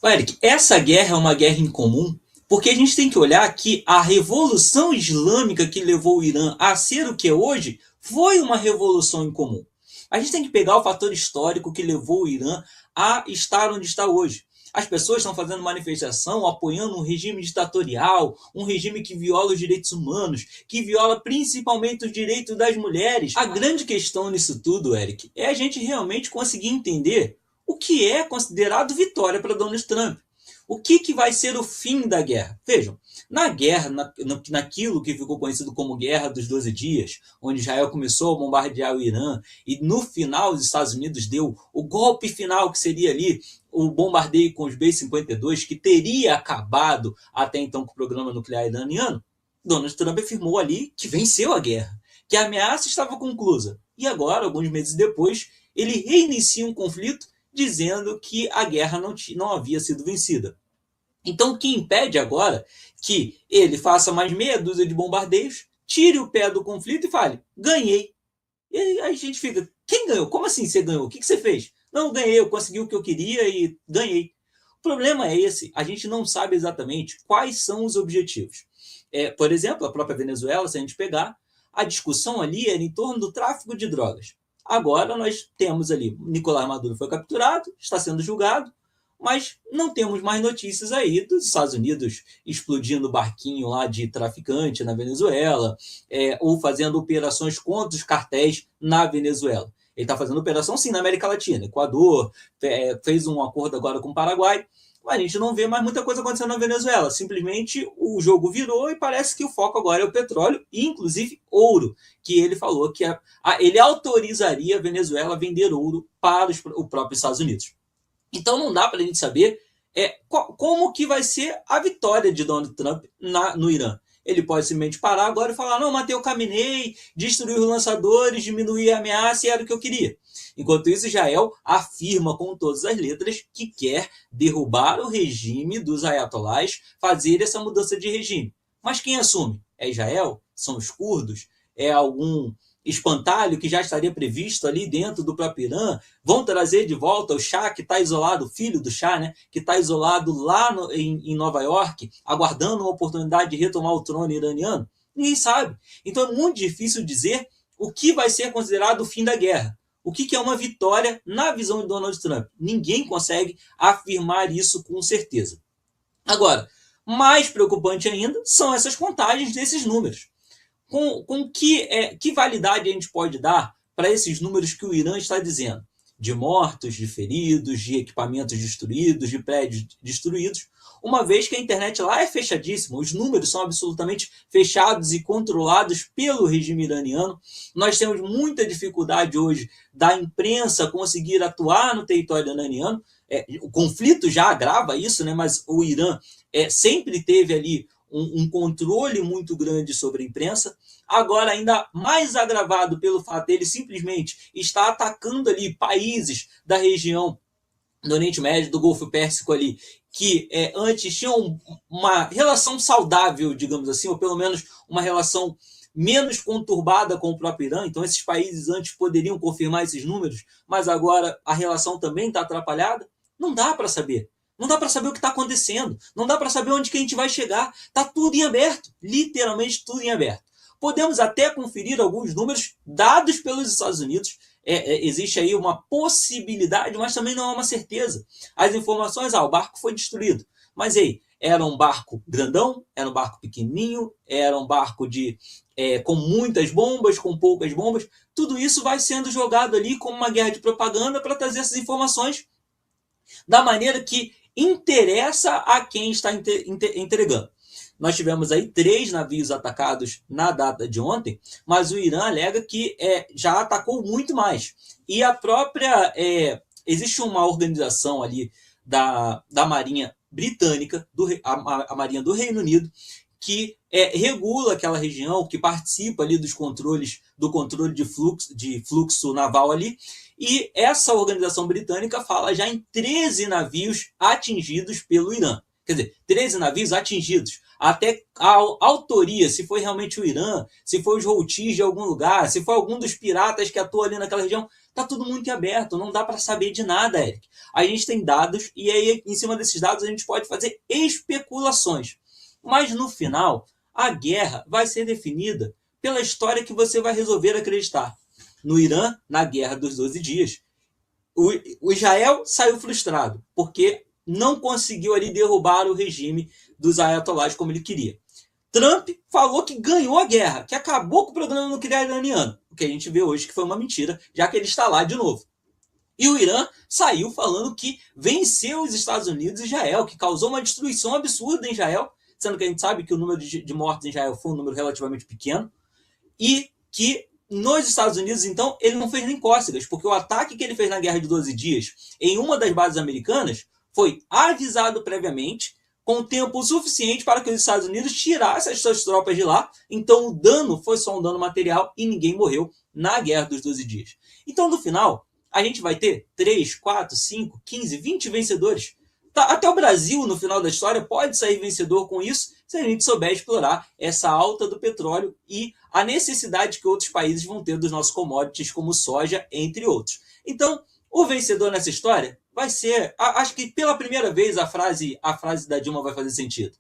Eric, essa guerra é uma guerra incomum, porque a gente tem que olhar que a revolução islâmica que levou o Irã a ser o que é hoje foi uma revolução incomum. A gente tem que pegar o fator histórico que levou o Irã a estar onde está hoje. As pessoas estão fazendo manifestação apoiando um regime ditatorial, um regime que viola os direitos humanos, que viola principalmente os direitos das mulheres. A grande questão nisso tudo, Eric, é a gente realmente conseguir entender o que é considerado vitória para Donald Trump. O que vai ser o fim da guerra? Vejam, na guerra, naquilo que ficou conhecido como Guerra dos 12 Dias, onde Israel começou a bombardear o Irã, e no final os Estados Unidos deu o golpe final, que seria ali o bombardeio com os B-52, que teria acabado até então com o programa nuclear iraniano. Donald Trump afirmou ali que venceu a guerra, que a ameaça estava conclusa. E agora, alguns meses depois, ele reinicia um conflito dizendo que a guerra não havia sido vencida. Então, o que impede agora que ele faça mais meia dúzia de bombardeios, tire o pé do conflito e fale, ganhei. E aí a gente fica, quem ganhou? Como assim você ganhou? O que você fez? Não, ganhei, eu consegui o que eu queria e ganhei. O problema é esse, a gente não sabe exatamente quais são os objetivos. Por exemplo, a própria Venezuela, se a gente pegar, a discussão ali era em torno do tráfico de drogas. Agora nós temos ali, Nicolás Maduro foi capturado, está sendo julgado, mas não temos mais notícias aí dos Estados Unidos explodindo barquinho lá de traficante na Venezuela, ou fazendo operações contra os cartéis na Venezuela. Ele está fazendo operação sim na América Latina, Equador, fez um acordo agora com o Paraguai, mas a gente não vê mais muita coisa acontecendo na Venezuela. Simplesmente o jogo virou e parece que o foco agora é o petróleo e, inclusive, ouro, que ele falou que ele autorizaria a Venezuela a vender ouro para os próprios Estados Unidos. Então não dá para a gente saber como que vai ser a vitória de Donald Trump no Irã. Ele pode simplesmente parar agora e falar, não, matei o Khamenei, destruir os lançadores, diminuir a ameaça e era o que eu queria. Enquanto isso, Israel afirma com todas as letras que quer derrubar o regime dos ayatolás, fazer essa mudança de regime. Mas quem assume? É Israel? São os curdos? É algum espantalho que já estaria previsto ali dentro do próprio Irã? Vão trazer de volta o Shah, que está isolado, o filho do Shah, né, que está isolado lá em Nova York, aguardando uma oportunidade de retomar o trono iraniano? Ninguém sabe. Então é muito difícil dizer o que vai ser considerado o fim da guerra. O que é uma vitória na visão de Donald Trump? Ninguém consegue afirmar isso com certeza. Agora, mais preocupante ainda são essas contagens desses números. Com que validade a gente pode dar para esses números que o Irã está dizendo? De mortos, de feridos, de equipamentos destruídos, de prédios destruídos, uma vez que a internet lá é fechadíssima, os números são absolutamente fechados e controlados pelo regime iraniano. Nós temos muita dificuldade hoje da imprensa conseguir atuar no território iraniano. O conflito já agrava isso, né? Mas o Irã sempre teve ali um controle muito grande sobre a imprensa, agora ainda mais agravado pelo fato dele simplesmente estar atacando ali países da região do Oriente Médio, do Golfo Pérsico ali, que antes tinham uma relação saudável, digamos assim, ou pelo menos uma relação menos conturbada com o próprio Irã. Então esses países antes poderiam confirmar esses números, mas agora a relação também está atrapalhada. Não dá para saber. Não dá para saber o que está acontecendo. Não dá para saber onde que a gente vai chegar. Está tudo em aberto. Literalmente tudo em aberto. Podemos até conferir alguns números dados pelos Estados Unidos. Existe aí uma possibilidade, mas também não é uma certeza. As informações, o barco foi destruído. Mas aí, era um barco grandão? Era um barco pequenininho? Era um barco com muitas bombas, com poucas bombas? Tudo isso vai sendo jogado ali como uma guerra de propaganda para trazer essas informações da maneira que interessa a quem está entregando. Nós tivemos aí 3 navios atacados na data de ontem, mas o Irã alega que já atacou muito mais. E a própria... existe uma organização ali da Marinha Britânica, a Marinha do Reino Unido, que regula aquela região, que participa ali do controle de fluxo naval ali, e essa organização britânica fala já em 13 navios atingidos pelo Irã. quer dizer, 13 navios atingidos. Até a autoria, se foi realmente o Irã, se foi os Houthis de algum lugar, se foi algum dos piratas que atua ali naquela região, tá tudo muito aberto, não dá para saber de nada, Eric. A gente tem dados e aí, em cima desses dados, a gente pode fazer especulações. Mas no final, a guerra vai ser definida pela história que você vai resolver acreditar. No Irã, na Guerra dos 12 Dias, o Israel saiu frustrado, porque não conseguiu ali derrubar o regime dos ayatollahs como ele queria. Trump falou que ganhou a guerra, que acabou com o programa nuclear iraniano, o que a gente vê hoje que foi uma mentira, já que ele está lá de novo. E o Irã saiu falando que venceu os Estados Unidos e Israel, que causou uma destruição absurda em Israel, sendo que a gente sabe que o número de mortes em Israel foi um número relativamente pequeno, e que nos Estados Unidos, então, ele não fez nem cócegas, porque o ataque que ele fez na Guerra de 12 Dias em uma das bases americanas foi avisado previamente, com tempo suficiente para que os Estados Unidos tirassem as suas tropas de lá. Então, o dano foi só um dano material e ninguém morreu na Guerra dos 12 Dias. Então, no final, a gente vai ter 3, 4, 5, 15, 20 vencedores. Até o Brasil, no final da história, pode sair vencedor com isso, se a gente souber explorar essa alta do petróleo e a necessidade que outros países vão ter dos nossos commodities, como soja, entre outros. Então, o vencedor nessa história vai ser, acho que pela primeira vez a frase da Dilma vai fazer sentido.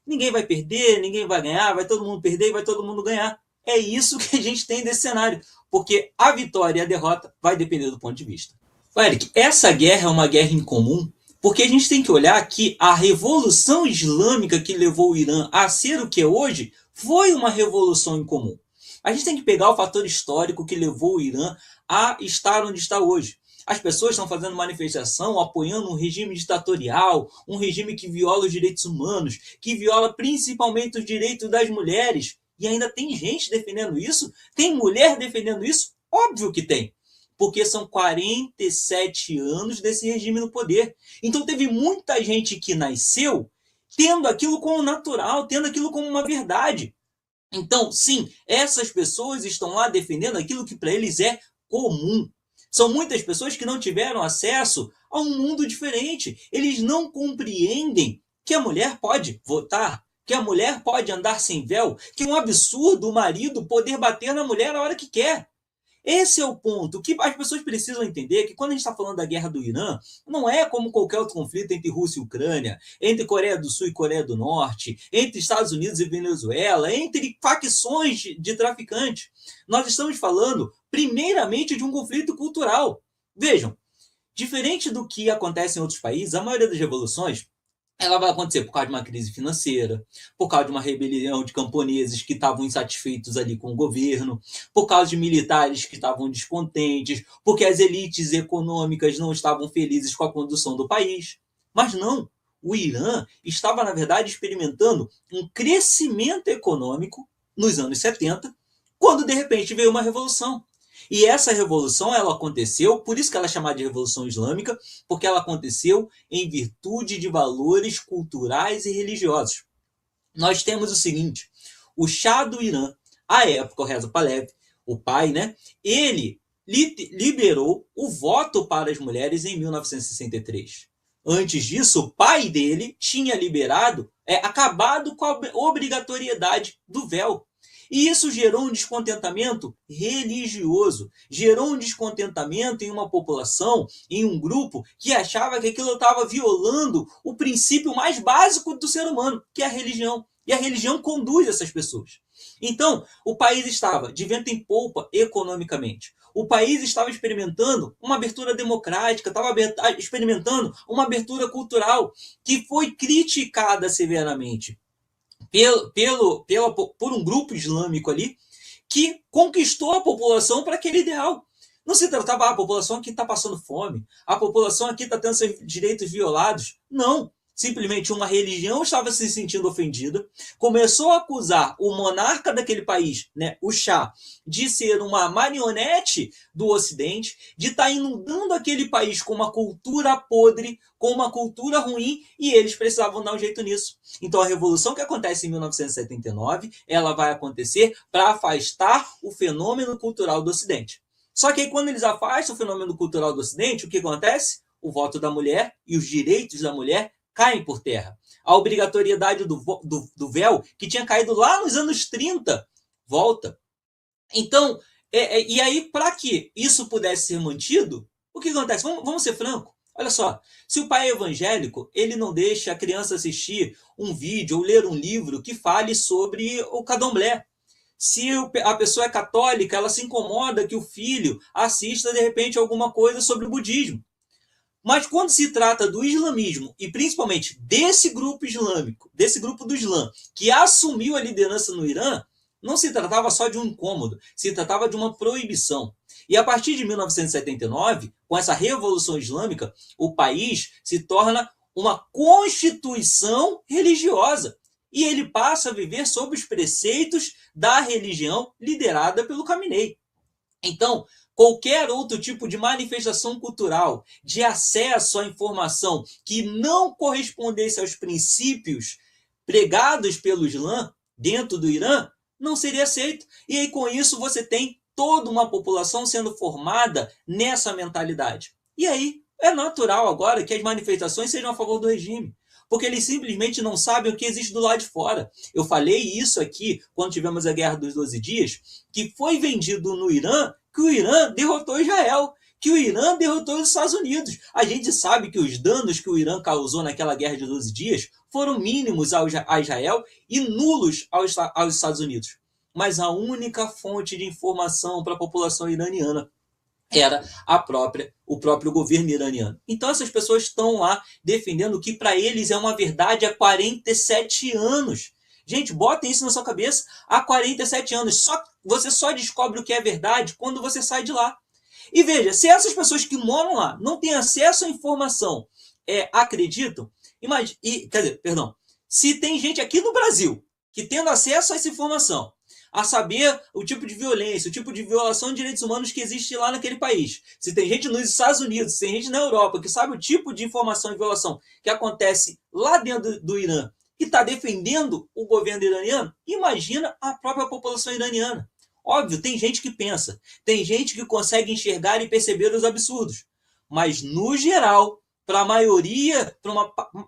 Ninguém vai perder, ninguém vai ganhar, vai todo mundo perder e vai todo mundo ganhar. É isso que a gente tem nesse cenário, porque a vitória e a derrota vai depender do ponto de vista. Eric, essa guerra é uma guerra incomum, porque a gente tem que olhar que a revolução islâmica que levou o Irã a ser o que é hoje foi uma revolução incomum. A gente tem que pegar o fator histórico que levou o Irã a estar onde está hoje. As pessoas estão fazendo manifestação apoiando um regime ditatorial, um regime que viola os direitos humanos, que viola principalmente os direitos das mulheres. E ainda tem gente defendendo isso? Tem mulher defendendo isso? Óbvio que tem. Porque são 47 anos desse regime no poder. Então teve muita gente que nasceu tendo aquilo como natural, tendo aquilo como uma verdade. Então, sim, essas pessoas estão lá defendendo aquilo que para eles é comum. São muitas pessoas que não tiveram acesso a um mundo diferente. Eles não compreendem que a mulher pode votar, que a mulher pode andar sem véu, que é um absurdo o marido poder bater na mulher a hora que quer. Esse é o ponto. O que as pessoas precisam entender que quando a gente está falando da guerra do Irã, não é como qualquer outro conflito entre Rússia e Ucrânia, entre Coreia do Sul e Coreia do Norte, entre Estados Unidos e Venezuela, entre facções de traficantes. Nós estamos falando, primeiramente, de um conflito cultural. Vejam, diferente do que acontece em outros países, a maioria das revoluções ela vai acontecer por causa de uma crise financeira, por causa de uma rebelião de camponeses que estavam insatisfeitos ali com o governo, por causa de militares que estavam descontentes, porque as elites econômicas não estavam felizes com a condução do país. Mas não, o Irã estava, na verdade, experimentando um crescimento econômico nos anos 70, quando de repente veio uma revolução. E essa revolução ela aconteceu, por isso que ela é chamada de Revolução Islâmica, porque ela aconteceu em virtude de valores culturais e religiosos. Nós temos o seguinte, o Shah do Irã, à época, o Reza Pahlavi, o pai, né, ele liberou o voto para as mulheres em 1963. Antes disso, o pai dele tinha acabado com a obrigatoriedade do véu. E isso gerou um descontentamento religioso, gerou um descontentamento em uma população, em um grupo que achava que aquilo estava violando o princípio mais básico do ser humano, que é a religião. E a religião conduz essas pessoas. Então, o país estava de vento em polpa economicamente. O país estava experimentando uma abertura democrática, estava experimentando uma abertura cultural que foi criticada severamente por um grupo islâmico ali que conquistou a população para aquele ideal. Não se tratava, a população aqui está passando fome, a população aqui está tendo seus direitos violados. Não. Simplesmente uma religião estava se sentindo ofendida, começou a acusar o monarca daquele país, né, o Shah, de ser uma marionete do Ocidente, de estar inundando aquele país com uma cultura podre, com uma cultura ruim, e eles precisavam dar um jeito nisso. Então a revolução que acontece em 1979, ela vai acontecer para afastar o fenômeno cultural do Ocidente. Só que aí, quando eles afastam o fenômeno cultural do Ocidente, o que acontece? O voto da mulher e os direitos da mulher caem por terra. A obrigatoriedade do véu, que tinha caído lá nos anos 30, volta. Então, e aí, para que isso pudesse ser mantido, o que acontece? Vamos ser franco. Olha só, se o pai é evangélico, ele não deixa a criança assistir um vídeo ou ler um livro que fale sobre o candomblé. Se a pessoa é católica, ela se incomoda que o filho assista, de repente, alguma coisa sobre o budismo. Mas quando se trata do islamismo, e principalmente desse grupo islâmico, desse grupo do Islã, que assumiu a liderança no Irã, não se tratava só de um incômodo, se tratava de uma proibição. E a partir de 1979, com essa revolução islâmica, o país se torna uma constituição religiosa. E ele passa a viver sob os preceitos da religião liderada pelo Khamenei. Então, qualquer outro tipo de manifestação cultural, de acesso à informação que não correspondesse aos princípios pregados pelo Islã dentro do Irã, não seria aceito. E aí, com isso, você tem toda uma população sendo formada nessa mentalidade. E aí, é natural agora que as manifestações sejam a favor do regime, porque eles simplesmente não sabem o que existe do lado de fora. Eu falei isso aqui quando tivemos a Guerra dos 12 Dias, que foi vendido no Irã que o Irã derrotou Israel, que o Irã derrotou os Estados Unidos. A gente sabe que os danos que o Irã causou naquela Guerra de 12 Dias foram mínimos a Israel e nulos aos Estados Unidos. Mas a única fonte de informação para a população iraniana era o próprio governo iraniano. Então essas pessoas estão lá defendendo o que para eles é uma verdade há 47 anos. Gente, botem isso na sua cabeça. Há 47 anos. Você só descobre o que é verdade quando você sai de lá. E veja, se essas pessoas que moram lá não têm acesso à informação, acreditam, se tem gente aqui no Brasil que tendo acesso a essa informação, a saber o tipo de violência, o tipo de violação de direitos humanos que existe lá naquele país. Se tem gente nos Estados Unidos, se tem gente na Europa que sabe o tipo de informação e violação que acontece lá dentro do Irã e está defendendo o governo iraniano, imagina a própria população iraniana. Óbvio, tem gente que pensa, tem gente que consegue enxergar e perceber os absurdos. Mas, no geral, para a maioria,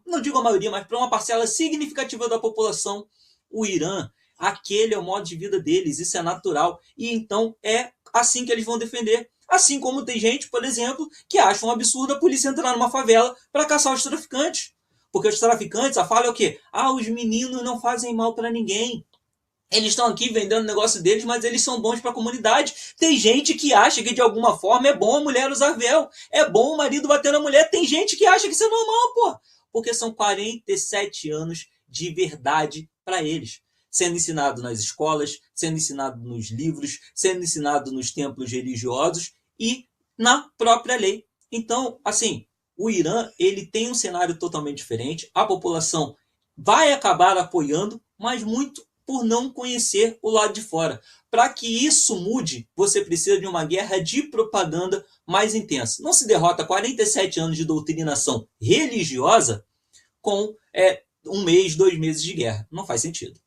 não digo a maioria, mas para uma parcela significativa da população, o Irã, aquele é o modo de vida deles, isso é natural. E então é assim que eles vão defender. Assim como tem gente, por exemplo, que acha um absurdo a polícia entrar numa favela para caçar os traficantes. Porque os traficantes, a fala é o quê? Os meninos não fazem mal para ninguém. Eles estão aqui vendendo o negócio deles, mas eles são bons para a comunidade. Tem gente que acha que de alguma forma é bom a mulher usar véu. É bom o marido bater na mulher. Tem gente que acha que isso é normal, pô. Porque são 47 anos de verdade para eles. Sendo ensinado nas escolas, sendo ensinado nos livros, sendo ensinado nos templos religiosos e na própria lei. Então, assim, o Irã ele tem um cenário totalmente diferente. A população vai acabar apoiando, mas muito por não conhecer o lado de fora. Para que isso mude, você precisa de uma guerra de propaganda mais intensa. Não se derrota 47 anos de doutrinação religiosa com 1 mês, 2 meses de guerra. Não faz sentido.